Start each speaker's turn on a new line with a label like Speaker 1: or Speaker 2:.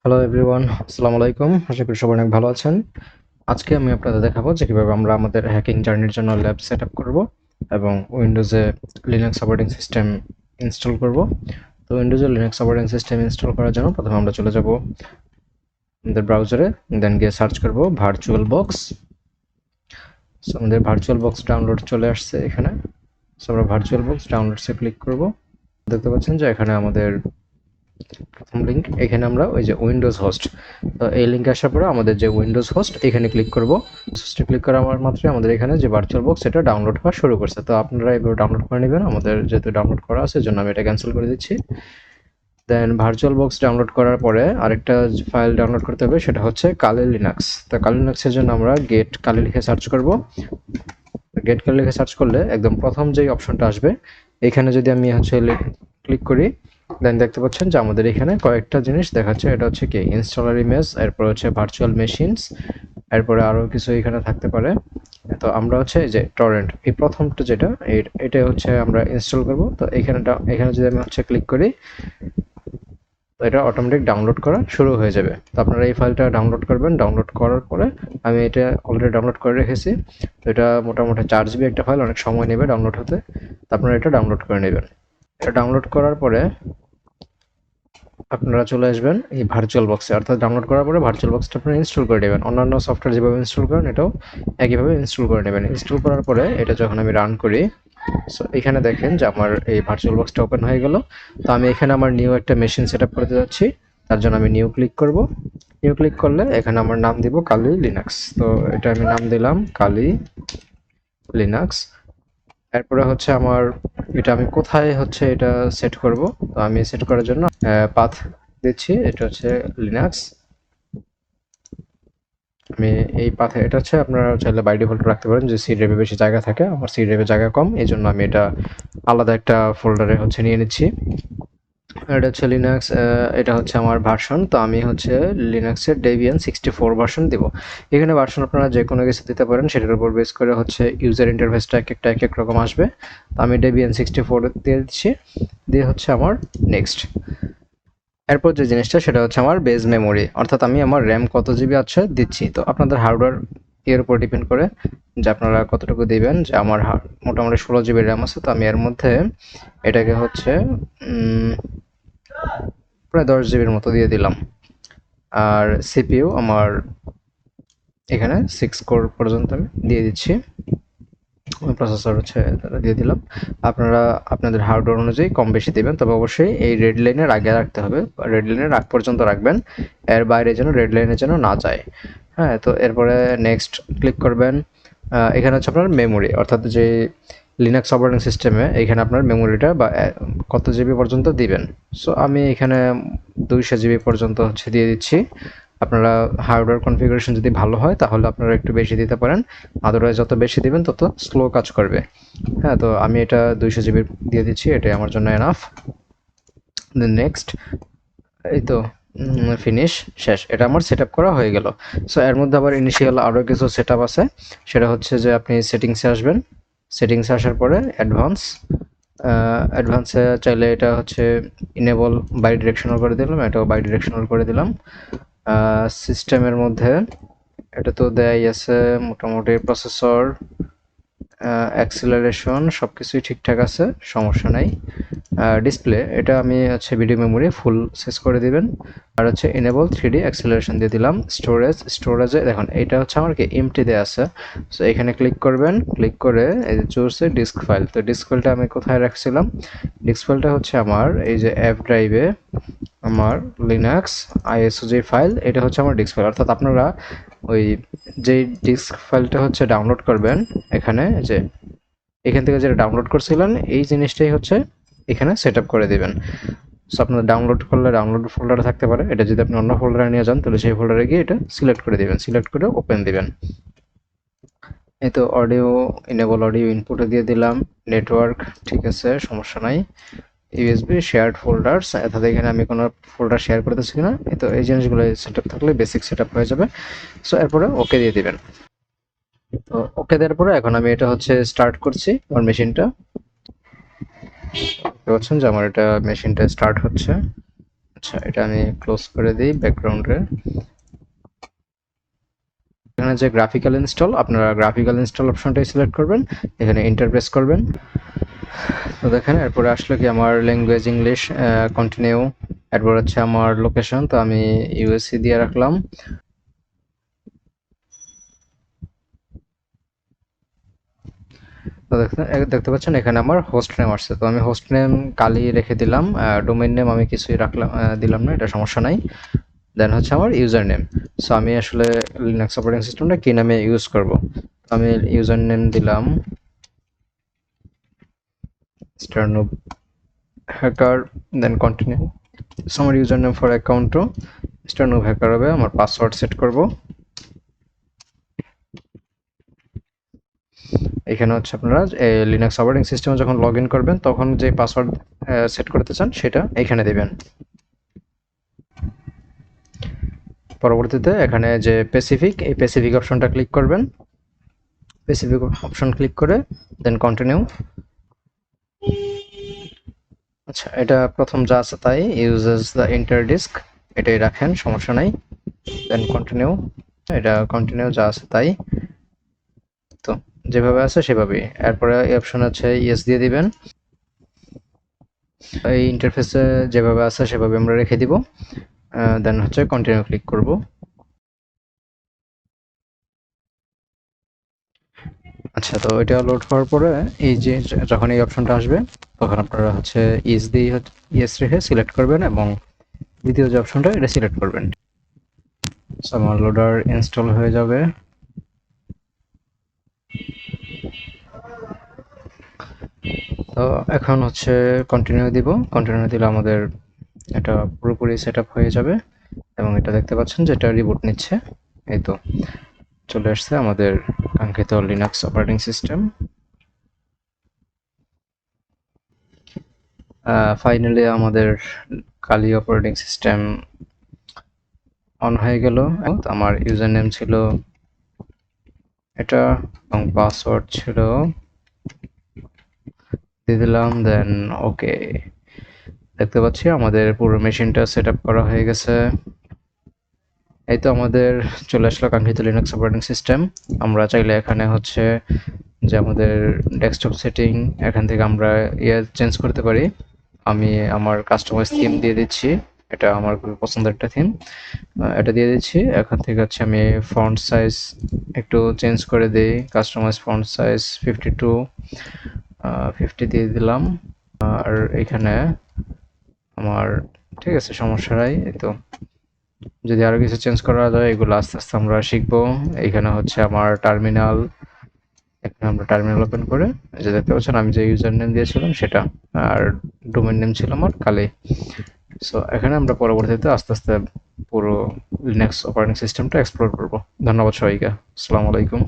Speaker 1: Hello everyone, আসসালামু আলাইকুম। আশা করি সবাই অনেক ভালো আছেন। আজকে আমি আপনাদের দেখাবো যে কিভাবে আমরা আমাদের হ্যাকিং জার্নির জন্য ল্যাব সেটআপ করব এবং উইন্ডোজে লিনাক্স অপারেটিং সিস্টেম ইনস্টল করব। তো উইন্ডোজে লিনাক্স অপারেটিং সিস্টেম ইনস্টল করার জন্য প্রথমে আমরা চলে যাব আমাদের ব্রাউজারে, দেন গিয়ে সার্চ করব ভার্চুয়াল বক্স। সো আমাদের ভার্চুয়াল বক্স ডাউনলোড চলে আসছে এখানে। সো আমরা ভার্চুয়াল বক্স ডাউনলোডসে ক্লিক করব। দেখতে পাচ্ছেন যে এখানে আমাদের প্রথম লিঙ্ক, এখানে আমরা ওই যে উইন্ডোজ হোস্ট, তো এই লিঙ্কে আসার পরে আমাদের যে উইন্ডোজ হোস্ট এখানে ক্লিক করব। হোস্টে ক্লিক করা মাত্রই আমাদের এখানে যে ভার্চুয়াল বক্স এটা ডাউনলোড হওয়া শুরু করছে। তো আপনারা এগুলো ডাউনলোড করে নেবেন। আমাদের যেহেতু ডাউনলোড করা আছে জন্য আমি এটা ক্যান্সেল করে দিচ্ছি। দেন ভার্চুয়াল বক্স ডাউনলোড করার পরে আরেকটা ফাইল ডাউনলোড করতে হবে, সেটা হচ্ছে কালি লিনাক্স। তো কালি লিনাক্সের জন্য আমরা গেট কালি লিখে সার্চ করব। গেট কালি লিখে সার্চ করলে একদম প্রথম যেই অপশনটা আসবে এখানে যদি আমি ক্লিক করি, দেন দেখতে পাচ্ছেন যে আমাদের এখানে কয়েকটা জিনিস দেখাচ্ছে। এটা হচ্ছে কি ইনস্টলার ইমেজ, এরপর হচ্ছে ভার্চুয়াল মেশিনস, এরপরে আরও কিছু এখানে থাকতে পারে। তো আমরা হচ্ছে যে টরেন্ট এই প্রথমটা যেটা এটা হচ্ছে আমরা ইনস্টল করব। তো এখানে যদি আমি হচ্ছে ক্লিক করি, তো এটা অটোমেটিক ডাউনলোড করা শুরু হয়ে যাবে। তো আপনারা এই ফাইলটা ডাউনলোড করবেন। ডাউনলোড করার পরে আমি এটা অলরেডি ডাউনলোড করে রেখেছি। তো এটা মোটামুটি 4 GB একটা ফাইল, অনেক সময় নেবে ডাউনলোড হতে। তো আপনারা এটা ডাউনলোড করে নেবেন। এটা ডাউনলোড করার পরে আপনারা চলে আসবেন এই ভার্চুয়াল বক্সে, অর্থাৎ ডাউনলোড করার পরে ভার্চুয়াল বক্সটা আপনারা ইনস্টল করে নেবেন। অন্যান্য সফটওয়্যার যেভাবে ইনস্টল করেন এটাও একইভাবে ইনস্টল করে নেবেন। ইনস্টল করার পরে এটা যখন আমি রান করি, সো এখানে দেখেন যে আমার এই ভার্চুয়াল বক্সটা ওপেন হয়ে গেল। তো আমি এখানে আমার নিউ একটা মেশিন সেট আপ করতে যাচ্ছি। তার জন্য আমি নিউ ক্লিক করব। নিউ ক্লিক করলে এখানে আমার নাম দিব কালি লিনাক্স। তো এটা আমি নাম দিলাম কালি লিনাক্স। এরপরে হচ্ছে আমার এটা আমি কোথায় হচ্ছে এটা সেট করব। তো আমি সেট করার জন্য পাথ দিচ্ছি, এটা হচ্ছে লিনাক্স। আমি এই পাথে এটা হচ্ছে আপনারা চাইলে বাই ডিফল্ট রাখতে পারেন যে সি ড্রাইভে বেশি জায়গা থাকে, আমার সি ড্রাইভে জায়গা কম, এই জন্য আমি এটা আলাদা একটা ফোল্ডারে হচ্ছে নিয়ে নিচ্ছি। এটা হচ্ছে লিনাক্স, এটা হচ্ছে আমার ভার্সন। তো আমি হচ্ছে লিনাক্সের ডেবিয়ান 64 ভার্সন দিব। এখানে ভার্সন আপনারা যে কোনো কিছু দিতে পারেন, সেটার উপর বেস করে হচ্ছে ইউজার ইন্টারফেসটা এক এক রকম আসবে। তো আমি ডেবিয়ান 64 দিয়ে দিচ্ছি, দিয়ে হচ্ছে আমার নেক্সট। এরপর যে জিনিসটা সেটা হচ্ছে আমার বেজ মেমোরি, অর্থাৎ আমি আমার র্যাম কত জিবি আছে দিচ্ছি। তো আপনাদের হার্ডওয়্যার এর উপর ডিপেন্ড করে যে আপনারা কতটুকু দিবেন। যে আমার মোটামুটি 16 GB র্যাম আছে, তো আমি এর মধ্যে এটাকে হচ্ছে প্রায় 10 GB মতো দিয়ে দিলাম। আর সিপিইউ আমার এখানে 6 কোর পর্যন্ত আমি দিয়ে দিচ্ছি। প্রসেসর হচ্ছে দিয়ে দিলাম। আপনারা আপনাদের হার্ডওয়্যার অনুযায়ী কম বেশি দেবেন, তবে অবশ্যই এই রেড লাইনের আগে রাখতে হবে, রেড লাইনের আগ পর্যন্ত রাখবেন, এর বাইরে যেন রেড লাইনে যেন না যায়। হ্যাঁ, তো এরপরে নেক্সট ক্লিক করবেন। এখানে হচ্ছে আপনার মেমোরি, অর্থাৎ যে লিনাক্স অপারেটিং সিস্টেমে এখানে আপনার মেমোরিটা বা কত জিবি পর্যন্ত দিবেন। সো আমি এখানে 200 GB পর্যন্ত হচ্ছে দিয়ে দিচ্ছি। আপনারা হার্ডওয়্যার কনফিগারেশন যদি ভালো হয় তাহলে আপনারা একটু বেশি দিতে পারেন, আদারওয়াইজ যত বেশি দিবেন তত স্লো কাজ করবে। হ্যাঁ, তো আমি এটা 200 GB দিয়ে দিচ্ছি, এটাই আমার জন্য এনাফ। দেন নেক্সট, এই তো ফিনিশ, শেষ। এটা আমার সেট করা হয়ে গেল। সো এর মধ্যে আবার ইনিশিয়াল আরও কিছু সেট আছে। সেটা হচ্ছে যে আপনি সেটিংসে আসবেন, সেটিংসে আসার পরে অ্যাডভান্সে চাইলে এটা হচ্ছে ইনেবল বাই ডিরেকশনাল করে দিলাম, এটাও বাই ডিরেকশনাল করে দিলাম। সিস্টেমের মধ্যে এটা তো দেয়াই আছে মোটামুটি, প্রসেসর, অ্যাক্সিলারেশন সব কিছুই ঠিকঠাক আছে, সমস্যা নাই। ডিসপ্লে এটা আমি হচ্ছে ভিডিও মেমোরি ফুল সেট করে দিবেন। আর হচ্ছে এনেবল 3D অ্যাক্সিলারেশন দিয়ে দিলাম। স্টোরেজে দেখুন এটা হচ্ছে আমার কি এমটি দেয়া আছে। সো এখানে ক্লিক করবেন, ক্লিক করে এই যে চুজে ডিস্ক ফাইল। তো ডিস্ক ফাইলটা আমি কোথায় রাখছিলাম, ডিস্ক ফাইলটা হচ্ছে আমার এই যে অ্যাপ ড্রাইভে, আমার লিনাক্স আইএসওজি ফাইল, এটা হচ্ছে আমার ডিস্ক ফাইল। অর্থাৎ আপনারা ওই যেই ডিস্ক ফাইলটা হচ্ছে ডাউনলোড করবেন, এখানে যে এখান থেকে যেটা ডাউনলোড করছিলেন এই জিনিসটাই হচ্ছে এখানে সেট আপ করে দিবেন। সো আপনারা ডাউনলোড করলে ডাউনলোড ফোল্ডারে থাকতে পারে, এটা যদি আপনি অন্য ফোল্ডারে নিয়ে যান তাহলে সেই ফোল্ডারে গিয়ে এটা সিলেক্ট করে দিবেন, সিলেক্ট করে ওপেন দিবেন। এই তো অডিও, এনেবল অডিও ইনপুটে দিয়ে দিলাম। নেটওয়ার্ক ঠিক আছে, সমস্যা নাই। ইউএসবি শেয়ার্ড ফোল্ডারস, অর্থাৎ এখানে আমি কোনো ফোল্ডার শেয়ার করতেছি না। তো এই জিনিসগুলো সেট আপ থাকলে বেসিক সেট আপ হয়ে যাবে। সো এরপরে ওকে দিয়ে দিবেন। তো ওকে দেওয়ার পরে এখন আমি এটা হচ্ছে স্টার্ট করছি আমার মেশিনটা। দেখতে পাচ্ছেন যে আমার এটা মেশিনটা স্টার্ট হচ্ছে। আচ্ছা, এটা আমি ক্লোজ করে দিই ব্যাকগ্রাউন্ডে। এখানে যে গ্রাফিক্যাল ইনস্টল, আপনারা গ্রাফিক্যাল ইনস্টল অপশনটাই সিলেক্ট করবেন, এখানে এন্টার প্রেস করবেন। তো দেখেন এরপরে আসলে কি আমার ল্যাঙ্গুয়েজ ইংলিশ, কন্টিনিউ, এরপর হচ্ছে আমার লোকেশন, তো আমি ইউএসসি দিয়ে রাখলাম। তো দেখতে পাচ্ছেন এখানে আমার হোস্ট নেম আসছে, তো আমি হোস্ট নেম কালি রেখে দিলাম, ডোমেইন নেম আমি কিছুই রাখলাম দিলাম না, এটা সমস্যা নাই। দেন হচ্ছে আমার ইউজার নেম। সো আমি আসলে লিনাক্স অপারেটিং সিস্টেমটা কি নামে ইউজ করব, আমি ইউজার নেম দিলাম স্টারনুব হ্যাকার, দেন কন্টিনিউ। সো আমার ইউজার নেম ফর অ্যাকাউন্টও স্টারনুব হ্যাকার হবে। আমার পাসওয়ার্ড সেট করব, এখানে হচ্ছে আপনারা লিনাক্স অপারেটিং সিস্টেমে যখন লগ ইন করবেন তখন যে পাসওয়ার্ড সেট করতে চান সেটা এখানে দিবেন। পরবর্তীতে এখানে যে স্পেসিফিক, এই স্পেসিফিক অপশনটা ক্লিক করবেন, স্পেসিফিক অপশন ক্লিক করে দেন কন্টিনিউ। আচ্ছা, এটা প্রথম যা আছে তাই, ইউজেস দ্য ইন্টার ডিস্ক, এটাই রাখেন, সমস্যা নাই। দেন কন্টিনিউ, এটা কন্টিনিউ যা আছে তাই, তো যেভাবে আছে সেভাবেই। এরপরে এই অপশন আছে ইয়েস দিয়ে দিবেন। এই ইন্টারফেসে যেভাবে আছে সেভাবে আমরা রেখে দিব, দেন হচ্ছে কন্টিনিউ ক্লিক করব। আচ্ছা, তো এটা লোড হওয়ার পরে এই যে যখন এই অপশনটা আসবে তখন আপনারা হচ্ছে ইস দিয়ে ইয়েস রেখে সিলেক্ট করবেন এবং দ্বিতীয় যে অপশনটা এটা সিলেক্ট করবেন। সো আমার লোডার ইনস্টল হয়ে যাবে। তো এখন হচ্ছে কন্টিনিউ দিব, কন্টিনিউ দিলে আমাদের এটা পুরোপুরি সেট আপ হয়ে যাবে এবং এটা দেখতে পাচ্ছেন যে এটা রিবুট নিচ্ছে। এই তো চলে আসছে আমাদের কাঙ্ক্ষিত লিনাক্স অপারেটিং সিস্টেম। ফাইনালি আমাদের কালি অপারেটিং সিস্টেম অন হয়ে গেল। আমার ইউজার নেম ছিল এটা এবং পাসওয়ার্ড ছিল দিয়ে দিলাম, দেন ওকে। দেখতে পাচ্ছি আমাদের পুরো মেশিনটা সেট আপ করা হয়ে গেছে। এই তো আমাদের চলে আসলো কাঙ্ক্ষিত লিনাক্স অপারেটিং সিস্টেম। আমরা চাইলে এখানে হচ্ছে যে আমাদের ডেস্কটপ সেটিং, এখান থেকে আমরা চেঞ্জ করতে পারি। আমি আমার কাস্টমাইজ থিম দিয়ে দিচ্ছি, এটা আমার খুবই পছন্দের একটা থিম, এটা দিয়ে দিচ্ছি। এখান থেকে হচ্ছে আমি ফন্ট সাইজ একটু চেঞ্জ করে দিই, কাস্টমাইজ ফন্ট সাইজ 52, 50 দিয়ে দিলাম। আর এখানে আমার ঠিক আছে, সমস্যা নাই। এই তো যদি আরো কিছু চেঞ্জ করা যায় এগুলো আস্তে আস্তে আমরা শিখবো। এখানে হচ্ছে আমার টার্মিনাল, এখানে আমরা টার্মিনাল ওপেন করে এই যে দেখতে পাচ্ছেন আমি যে ইউজার নেম দিয়েছিলাম সেটা, আর ডোমেইন নেম ছিল আমার কালি। সো এখানে আমরা পরবর্তীতে আস্তে আস্তে পুরো লিনাক্স অপারেটিং সিস্টেমটা এক্সপ্লোর করব। ধন্যবাদ সবাইকে, আসসালামু আলাইকুম।